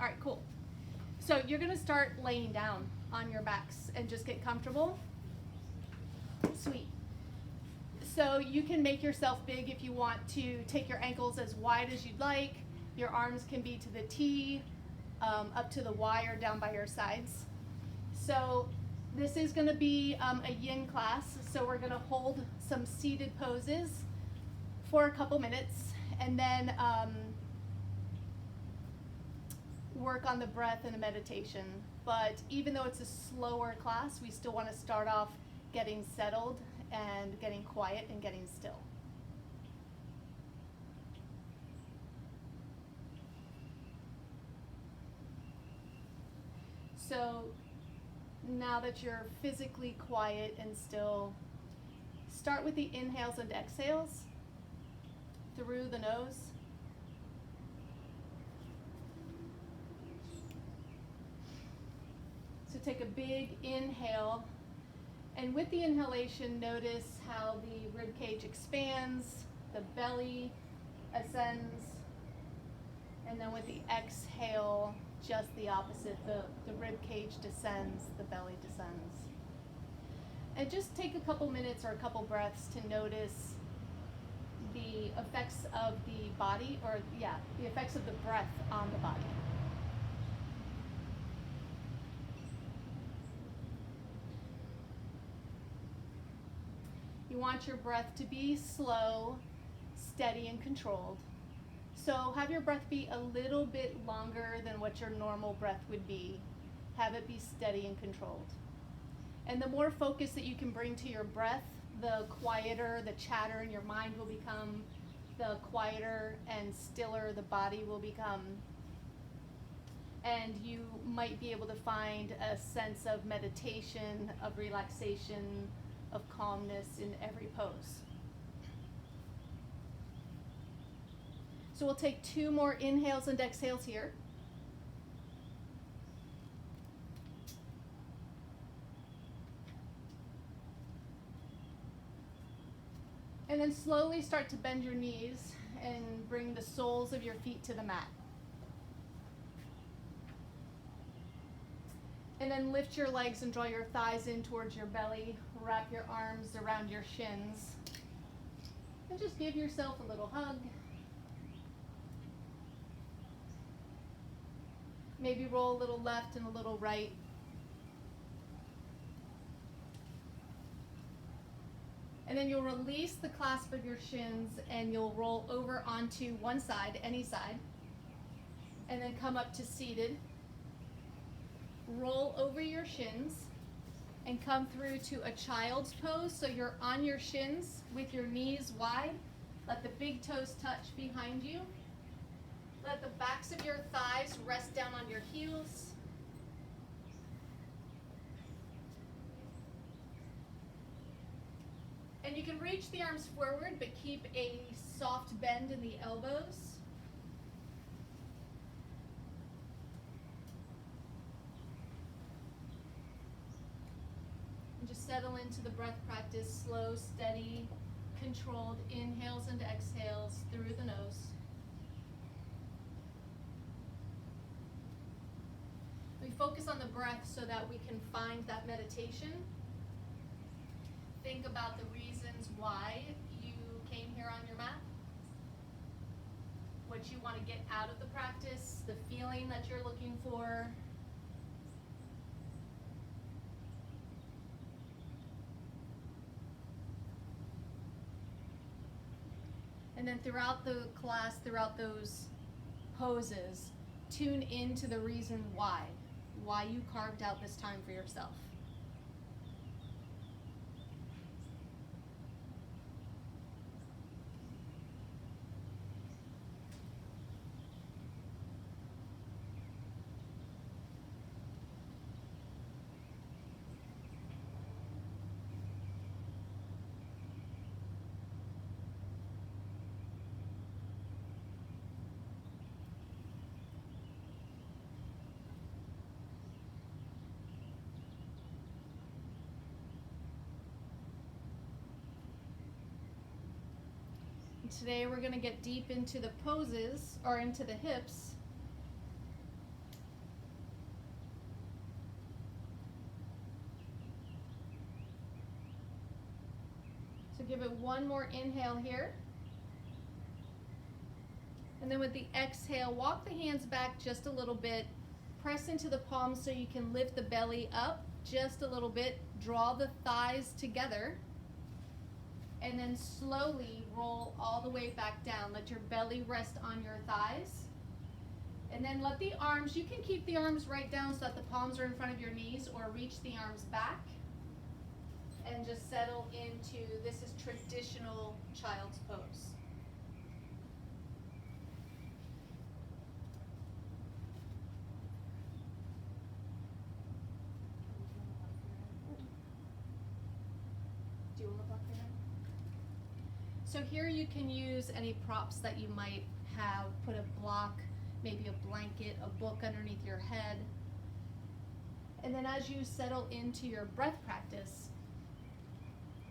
All right, cool. So you're gonna start laying down on your backs and just get comfortable. Sweet. So you can make yourself big if you want to take your ankles as wide as you'd like. Your arms can be to the T, up to the Y or down by your sides. So this is gonna be a yin class. So we're gonna hold some seated poses for a couple minutes and then work on the breath and the meditation. But even though it's a slower class, we still want to start off getting settled and getting quiet and getting still. So now that you're physically quiet and still, start with the inhales and exhales through the nose. So take a big inhale, and with the inhalation, notice how the rib cage expands, the belly ascends, and then with the exhale, just the opposite. The rib cage descends, the belly descends. And just take a couple minutes or a couple breaths to notice the effects of the body, the effects of the breath on the body. You want your breath to be slow, steady, and controlled. So have your breath be a little bit longer than what your normal breath would be. Have it be steady and controlled. And the more focus that you can bring to your breath, the quieter the chatter in your mind will become, the quieter and stiller the body will become. And you might be able to find a sense of meditation, of relaxation, of calmness in every pose. So we'll take 2 more inhales and exhales here. And then slowly start to bend your knees and bring the soles of your feet to the mat. And then lift your legs and draw your thighs in towards your belly. Wrap your arms around your shins. And just give yourself a little hug. Maybe roll a little left and a little right. And then you'll release the clasp of your shins and you'll roll over onto one side, any side. And then come up to seated. Roll over your shins and come through to a child's pose. So you're on your shins with your knees wide. Let the big toes touch behind you. Let the backs of your thighs rest down on your heels. And you can reach the arms forward, but keep a soft bend in the elbows. And just settle into the breath practice, slow, steady, controlled inhales and exhales through the nose. We focus on the breath so that we can find that meditation. Think about the reasons why you came here on your mat, what you want to get out of the practice, the feeling that you're looking for. And then throughout the class, throughout those poses, tune into the reason why you carved out this time for yourself. Today we're going to get deep into the poses, or into the hips. So give it one more inhale here. And then with the exhale, walk the hands back just a little bit. Press into the palms so you can lift the belly up just a little bit. Draw the thighs together. And then slowly roll all the way back down. Let your belly rest on your thighs. And then let the arms, you can keep the arms right down so that the palms are in front of your knees, or reach the arms back. And just settle into, this is traditional child's pose. Do you want to block your head? So here you can use any props that you might have. Put a block, maybe a blanket, a book underneath your head. And then as you settle into your breath practice,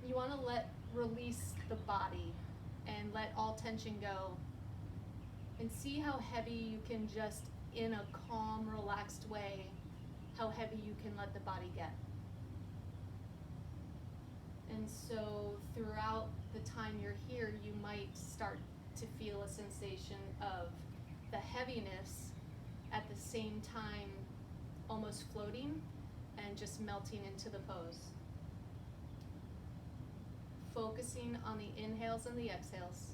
you want to release the body and let all tension go. And see how heavy you can just, in a calm, relaxed way, how heavy you can let the body get. And so throughout the time you're here, you might start to feel a sensation of the heaviness at the same time almost floating and just melting into the pose. Focusing on the inhales and the exhales.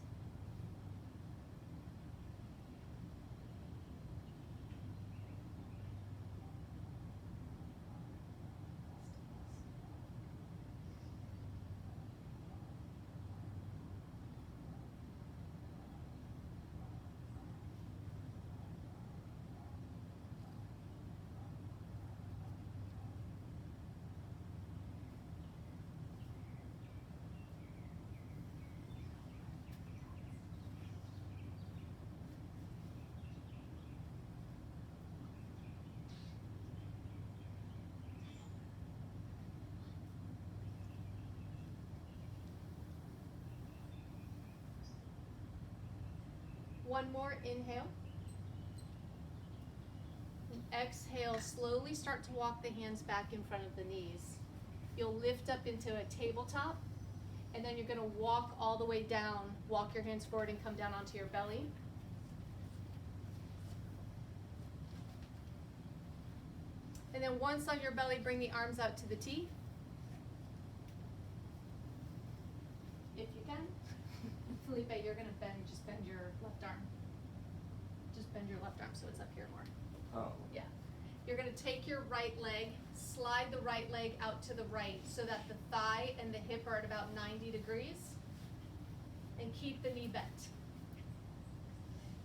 One more inhale. And exhale, slowly start to walk the hands back in front of the knees. You'll lift up into a tabletop, and then you're going to walk all the way down. Walk your hands forward and come down onto your belly. And then once on your belly, bring the arms out to the T. If you can. Felipe, you're going to just bend your left arm. Just bend your left arm so it's up here more. Oh. Yeah. You're going to take your right leg, slide the right leg out to the right so that the thigh and the hip are at about 90 degrees. And keep the knee bent.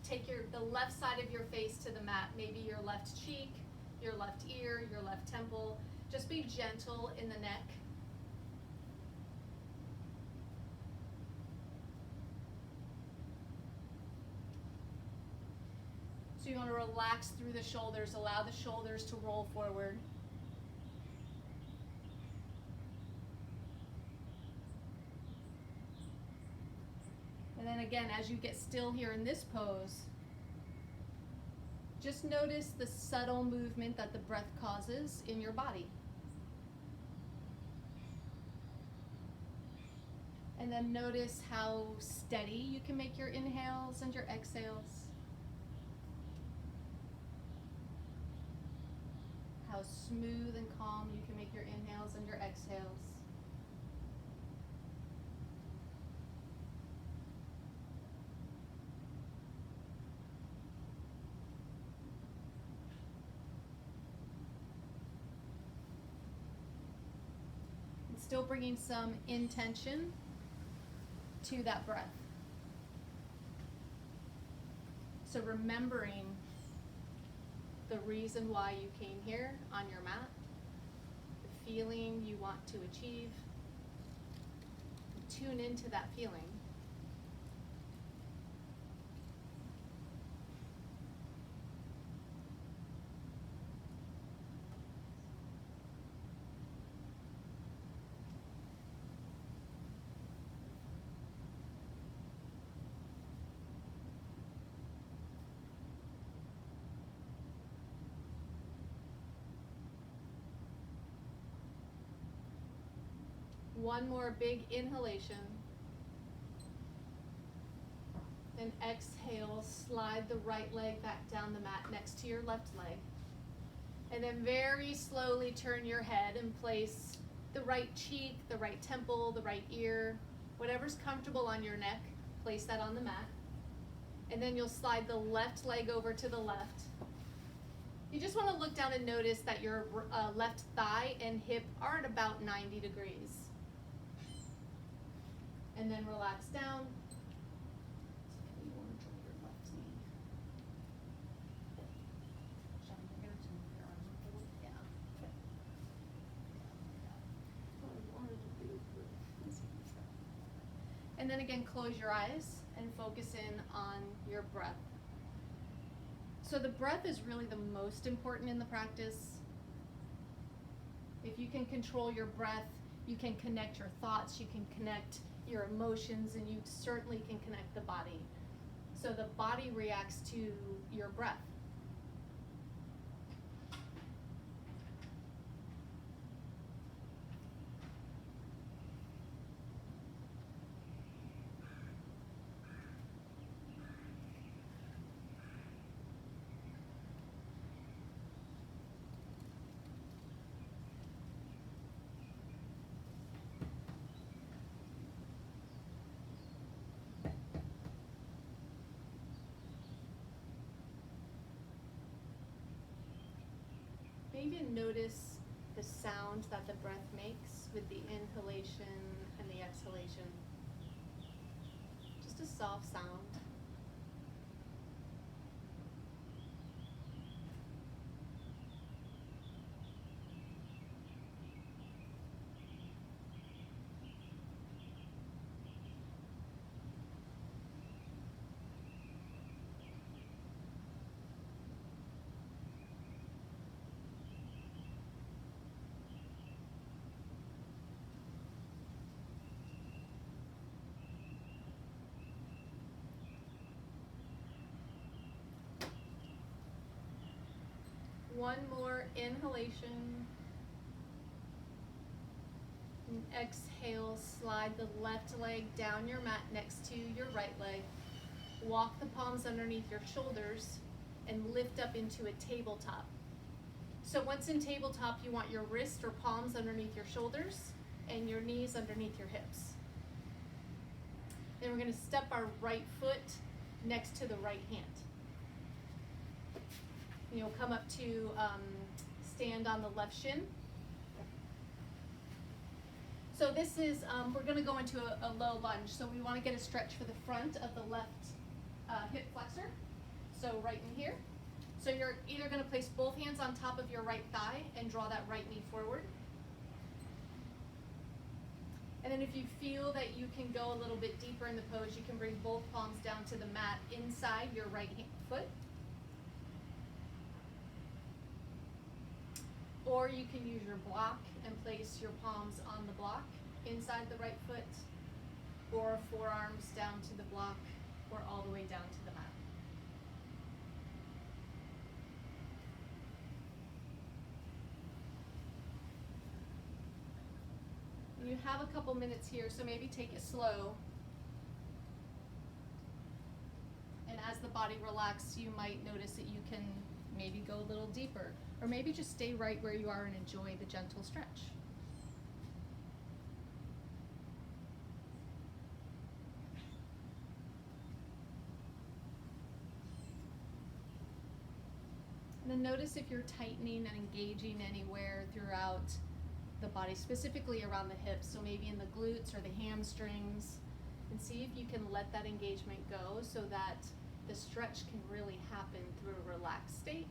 Take the left side of your face to the mat, maybe your left cheek, your left ear, your left temple. Just be gentle in the neck. So you want to relax through the shoulders, allow the shoulders to roll forward. And then again, as you get still here in this pose, just notice the subtle movement that the breath causes in your body. And then notice how steady you can make your inhales and your exhales. How smooth and calm you can make your inhales and your exhales. And still bringing some intention to that breath. So remembering the reason why you came here on your mat, the feeling you want to achieve. Tune into that feeling. One more big inhalation. And exhale, slide the right leg back down the mat next to your left leg. And then very slowly turn your head and place the right cheek, the right temple, the right ear, whatever's comfortable on your neck, place that on the mat. And then you'll slide the left leg over to the left. You just want to look down and notice that your left thigh and hip are at about 90 degrees. And then relax down. You want to draw your left knee. And then again, close your eyes and focus in on your breath. So the breath is really the most important in the practice. If you can control your breath, you can connect your thoughts, you can connect your emotions, and you certainly can connect the body. So the body reacts to your breath. Maybe notice the sound that the breath makes with the inhalation and the exhalation. Just a soft sound. One more inhalation. And exhale, slide the left leg down your mat next to your right leg. Walk the palms underneath your shoulders and lift up into a tabletop. So once in tabletop, you want your wrists or palms underneath your shoulders and your knees underneath your hips. Then we're going to step our right foot next to the right hand. You'll come up to stand on the left shin. So this is, we're going to go into a low lunge. So we want to get a stretch for the front of the left hip flexor. So right in here. So you're either going to place both hands on top of your right thigh and draw that right knee forward. And then if you feel that you can go a little bit deeper in the pose, you can bring both palms down to the mat inside your right foot. Or you can use your block and place your palms on the block inside the right foot, or forearms down to the block, or all the way down to the mat. And you have a couple minutes here, so maybe take it slow. And as the body relaxes, you might notice that you can maybe go a little deeper, or maybe just stay right where you are and enjoy the gentle stretch. And then notice if you're tightening and engaging anywhere throughout the body, specifically around the hips, so maybe in the glutes or the hamstrings, and see if you can let that engagement go so that the stretch can really happen through a relaxed state.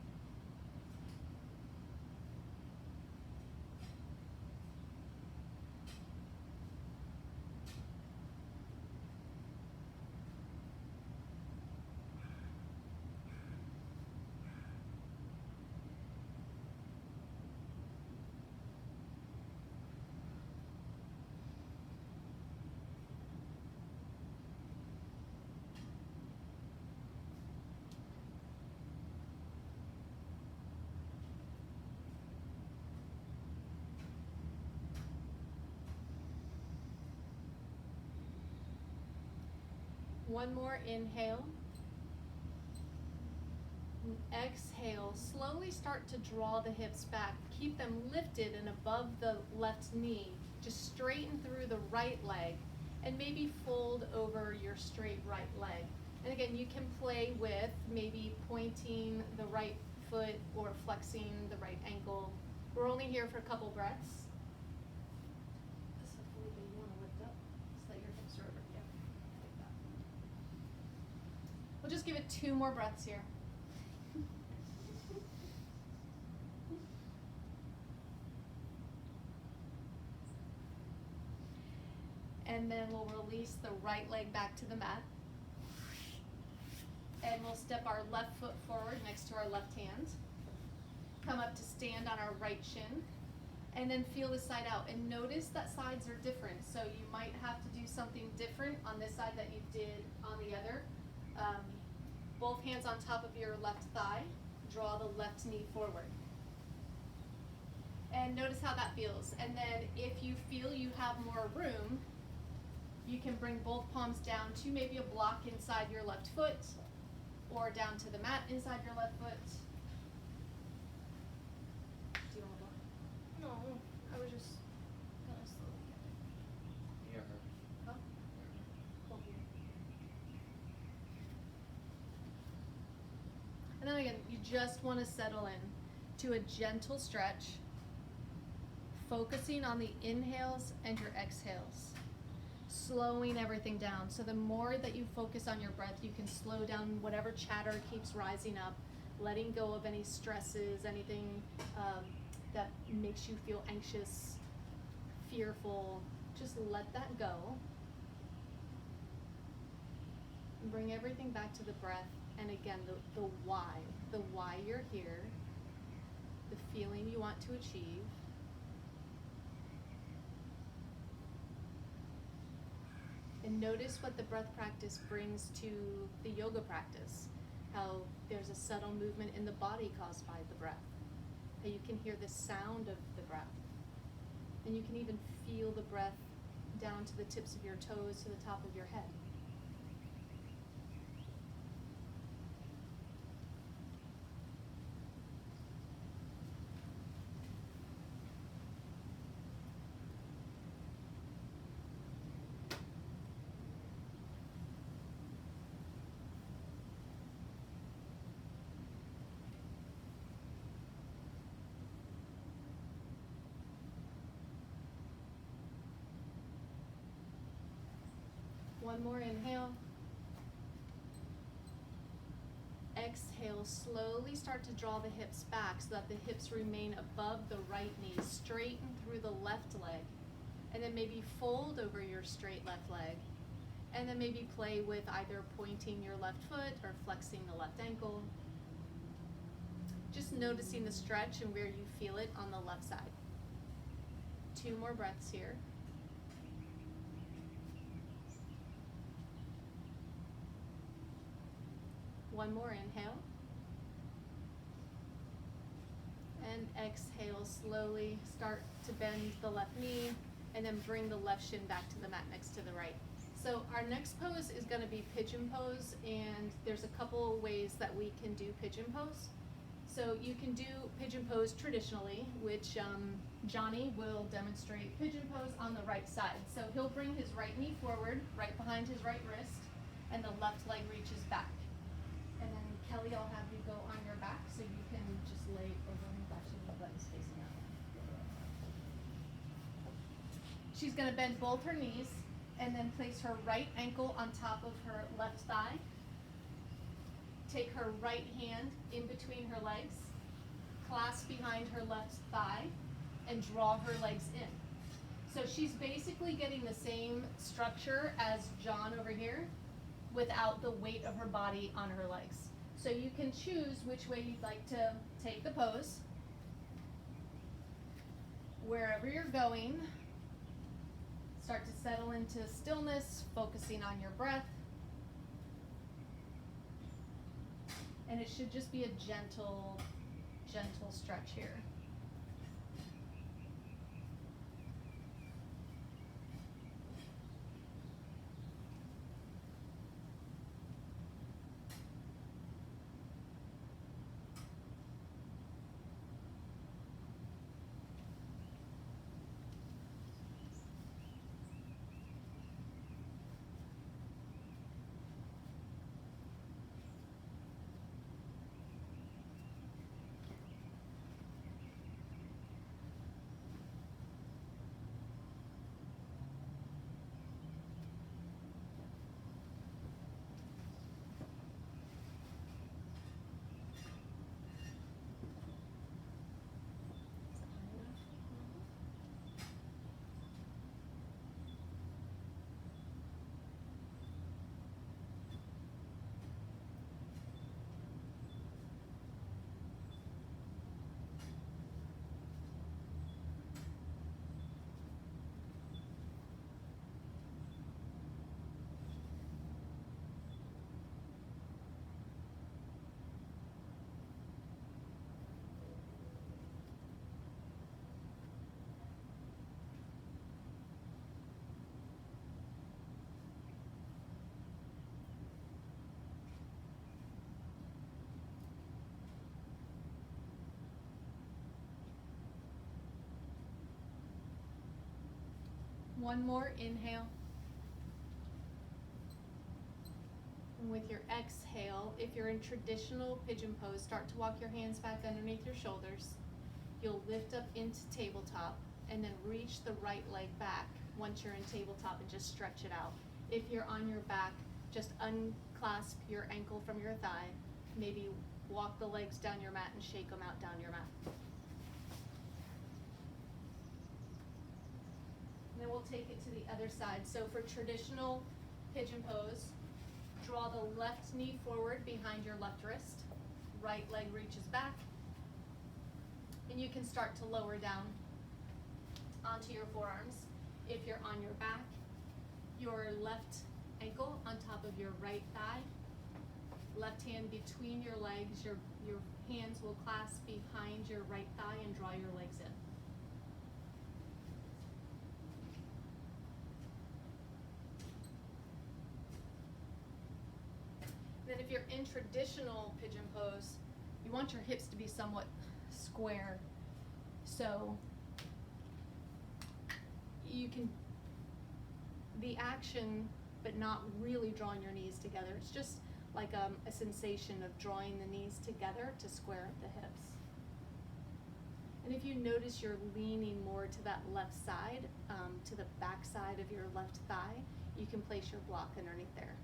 One more inhale. And exhale, slowly start to draw the hips back. Keep them lifted and above the left knee. Just straighten through the right leg and maybe fold over your straight right leg. And again, you can play with maybe pointing the right foot or flexing the right ankle. We're only here for a couple breaths. So Felipe, you want to lift up so that your hips are over. Yeah, like that. We'll just give it 2 more breaths here. And then we'll release the right leg back to the mat. And we'll step our left foot forward next to our left hand. Come up to stand on our right shin. And then feel the side out. And notice that sides are different. So you might have to do something different on this side that you did on the other. Both hands on top of your left thigh. Draw the left knee forward. And notice how that feels. And then if you feel you have more room, you can bring both palms down to maybe a block inside your left foot or down to the mat inside your left foot. Do you want to block? No, I was just gonna slowly get it. Huh? Hold here. And then again, you just want to settle in to a gentle stretch, focusing on the inhales and your exhales. Slowing everything down. So the more that you focus on your breath, you can slow down whatever chatter keeps rising up, letting go of any stresses, anything that makes you feel anxious, fearful. Just let that go. And bring everything back to the breath. And again, the why you're here, the feeling you want to achieve. And notice what the breath practice brings to the yoga practice. How there's a subtle movement in the body caused by the breath. How you can hear the sound of the breath. And you can even feel the breath down to the tips of your toes, to the top of your head. One more inhale. Exhale, slowly start to draw the hips back so that the hips remain above the right knee. Straighten through the left leg. And then maybe fold over your straight left leg. And then maybe play with either pointing your left foot or flexing the left ankle. Just noticing the stretch and where you feel it on the left side. 2 more breaths here. One more inhale. And exhale, slowly start to bend the left knee and then bring the left shin back to the mat next to the right. So our next pose is going to be pigeon pose, and there's a couple ways that we can do pigeon pose. So you can do pigeon pose traditionally, which Johnny will demonstrate pigeon pose on the right side. So he'll bring his right knee forward, right behind his right wrist, and the left leg reaches back. And then Kelly, I'll have you go on your back so you can just lay over him, actually the legs facing out. She's gonna bend both her knees and then place her right ankle on top of her left thigh. Take her right hand in between her legs, clasp behind her left thigh, and draw her legs in. So she's basically getting the same structure as John over here, without the weight of her body on her legs. So you can choose which way you'd like to take the pose. Wherever you're going, start to settle into stillness, focusing on your breath. And it should just be a gentle stretch here. One more inhale. And with your exhale, if you're in traditional pigeon pose, start to walk your hands back underneath your shoulders. You'll lift up into tabletop and then reach the right leg back once you're in tabletop and just stretch it out. If you're on your back, just unclasp your ankle from your thigh. Maybe walk the legs down your mat and shake them out down your mat. Then we'll take it to the other side. So for traditional pigeon pose, draw the left knee forward behind your left wrist. Right leg reaches back. And you can start to lower down onto your forearms. If you're on your back, your left ankle on top of your right thigh, left hand between your legs, your hands will clasp behind your right thigh and draw your legs in. Then if you're in traditional pigeon pose, you want your hips to be somewhat square. So you can, the action, but not really drawing your knees together. It's just like a sensation of drawing the knees together to square up the hips. And if you notice you're leaning more to that left side, to the back side of your left thigh, you can place your block underneath there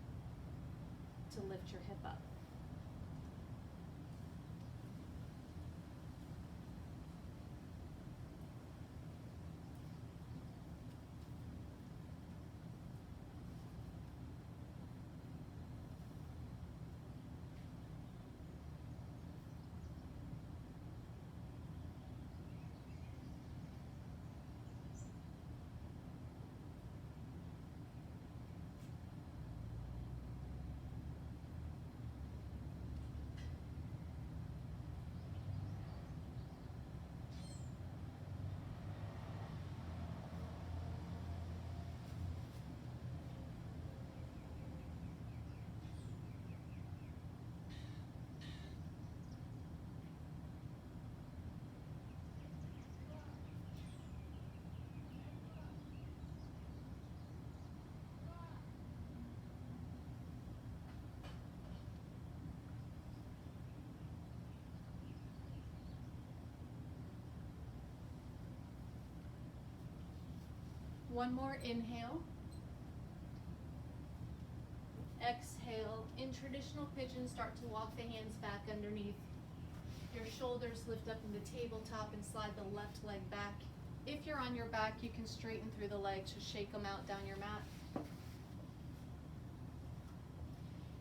to lift your hip up. One more inhale. Exhale. In traditional pigeon, start to walk the hands back underneath. Your shoulders lift up into tabletop and slide the left leg back. If you're on your back, you can straighten through the legs, just shake them out down your mat.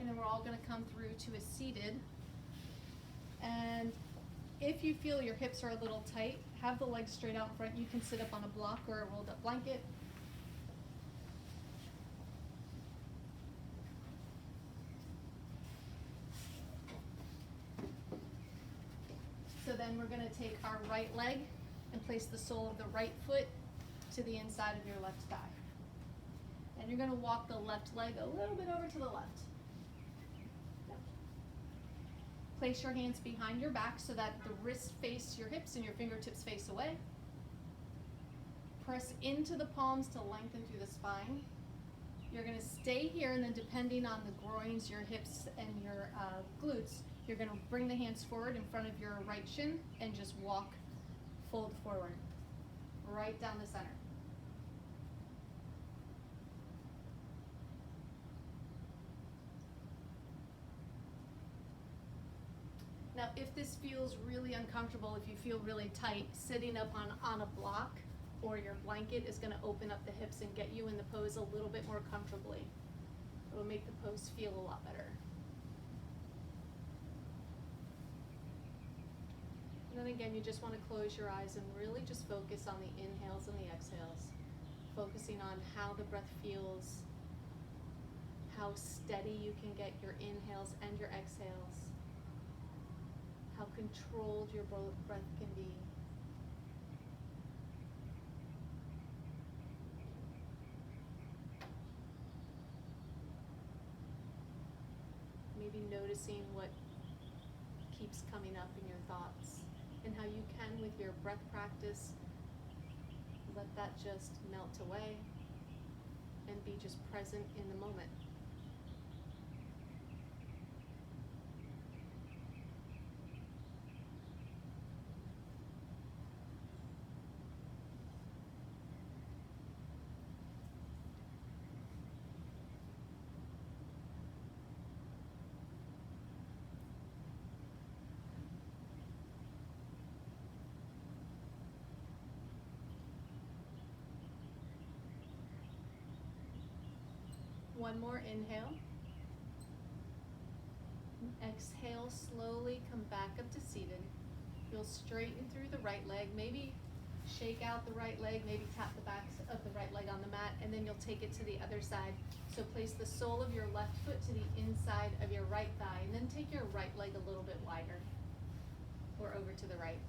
And then we're all going to come through to a seated. And if you feel your hips are a little tight, have the legs straight out in front. You can sit up on a block or a rolled up blanket. So then we're going to take our right leg and place the sole of the right foot to the inside of your left thigh. And you're going to walk the left leg a little bit over to the left. Place your hands behind your back so that the wrists face your hips and your fingertips face away. Press into the palms to lengthen through the spine. You're going to stay here, and then depending on the groins, your hips, and your glutes, you're going to bring the hands forward in front of your right shin and just walk, fold forward, right down the center. Now, if this feels really uncomfortable, if you feel really tight, sitting up on a block or your blanket is going to open up the hips and get you in the pose a little bit more comfortably. It will make the pose feel a lot better. And then again, you just want to close your eyes and really just focus on the inhales and the exhales. Focusing on how the breath feels, how steady you can get your inhales and your exhales, how controlled your breath can be. Maybe noticing what keeps coming up in your thoughts and how you can, with your breath practice, let that just melt away. and be just present in the moment. One more inhale. Exhale, slowly come back up to seated. You'll straighten through the right leg, maybe shake out the right leg, maybe tap the back of the right leg on the mat, and then you'll take it to the other side. So place the sole of your left foot to the inside of your right thigh, and then take your right leg a little bit wider, or over to the right.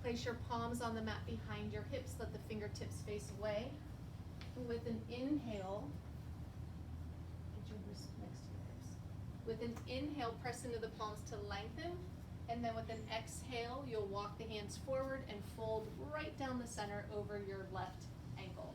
Place your palms on the mat behind your hips, let the fingertips face away. With an inhale, get your wrists next to your hips. With an inhale, press into the palms to lengthen, and then with an exhale, you'll walk the hands forward and fold right down the center over your left ankle.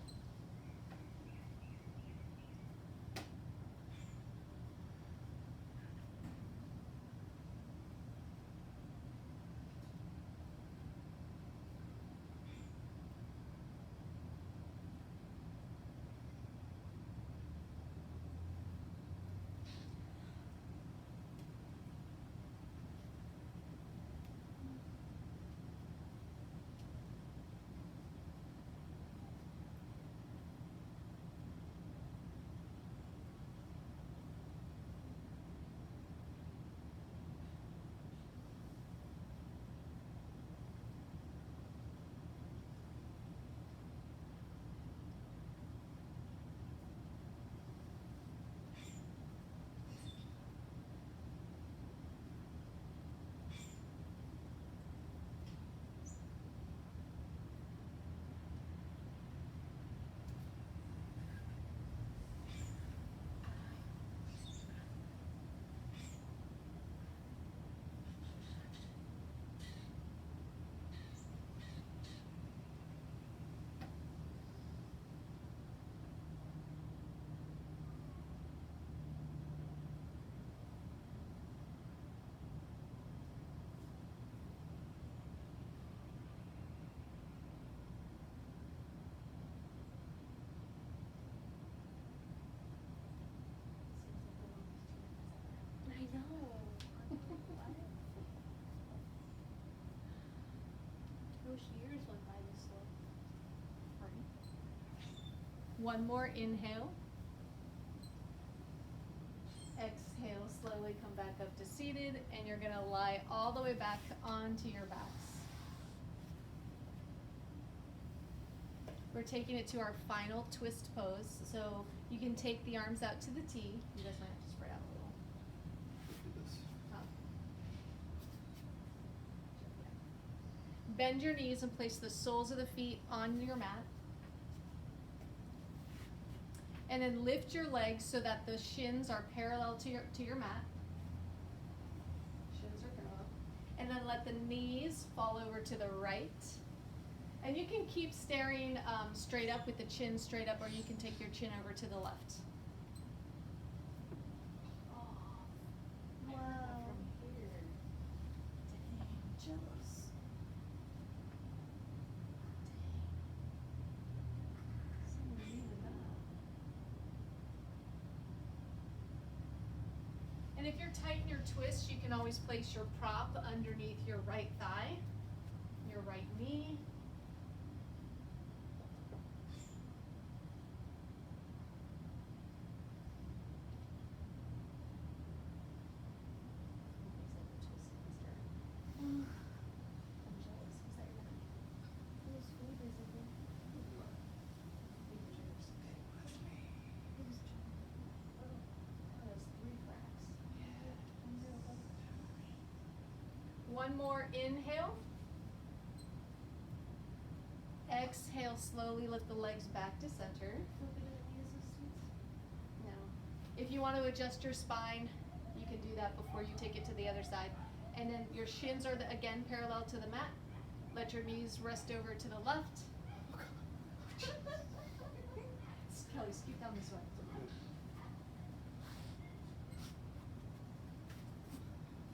I know. I wish years went by this slow. One more inhale. Exhale, slowly come back up to seated, and you're gonna lie all the way back onto your backs. We're taking it to our final twist pose, so you can take the arms out to the T. You guys might have to spread out a little. Bend your knees and place the soles of the feet on your mat. And then lift your legs so that the shins are parallel to your mat. Shins are parallel. And then let the knees fall over to the right. And you can keep staring straight up with the chin straight up, or you can take your chin over to the left. Wow. From here. Dang, jealous. Someone needed that. And if you're tight in your twist, you can always place your prop underneath your right thigh, your right knee. Whose food is it? One more inhale. Exhale, slowly lift the legs back to center. No. If you want to adjust your spine, you can do that before you take it to the other side. And then your shins are, again, parallel to the mat. Let your knees rest over to the left. Kelly, scoot down this way.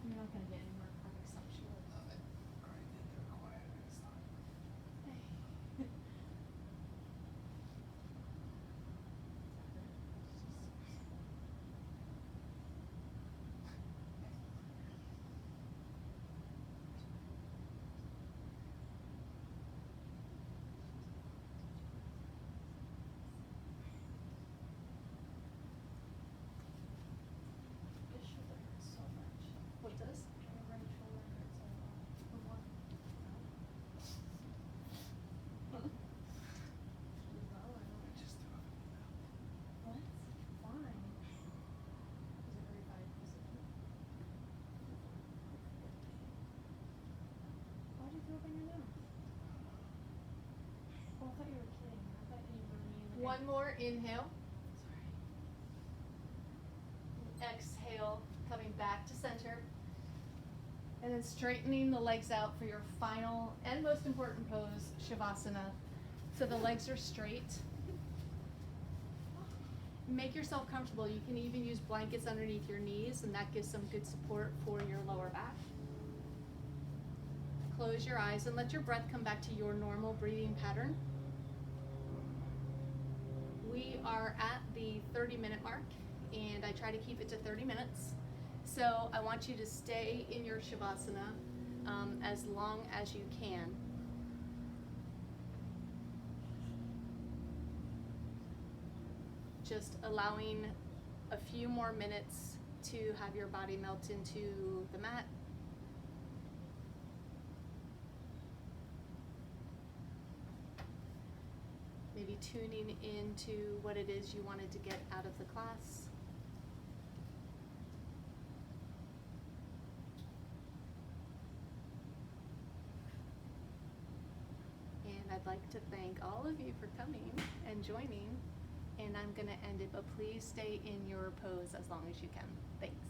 You're not gonna get any more perfect sumptuous. This shoulder hurts so much. What does? My right shoulder hurts a lot. From what? What? Why? Is it very bad? Why'd you throw up in your nose? Oh, I thought you were kidding. I thought you were being One more inhale. Sorry. Exhale, coming back to center. And then straightening the legs out for your final and most important pose, Shavasana. So the legs are straight. Make yourself comfortable. You can even use blankets underneath your knees, and that gives some good support for your lower back. Close your eyes and let your breath come back to your normal breathing pattern. We are at the 30-minute mark, and I try to keep it to 30 minutes. So I want you to stay in your Shavasana as long as you can. Just allowing a few more minutes to have your body melt into the mat. Maybe tuning into what it is you wanted to get out of the class. And I'd like to thank all of you for coming and joining. And I'm gonna end it, but please stay in your pose as long as you can. Thanks.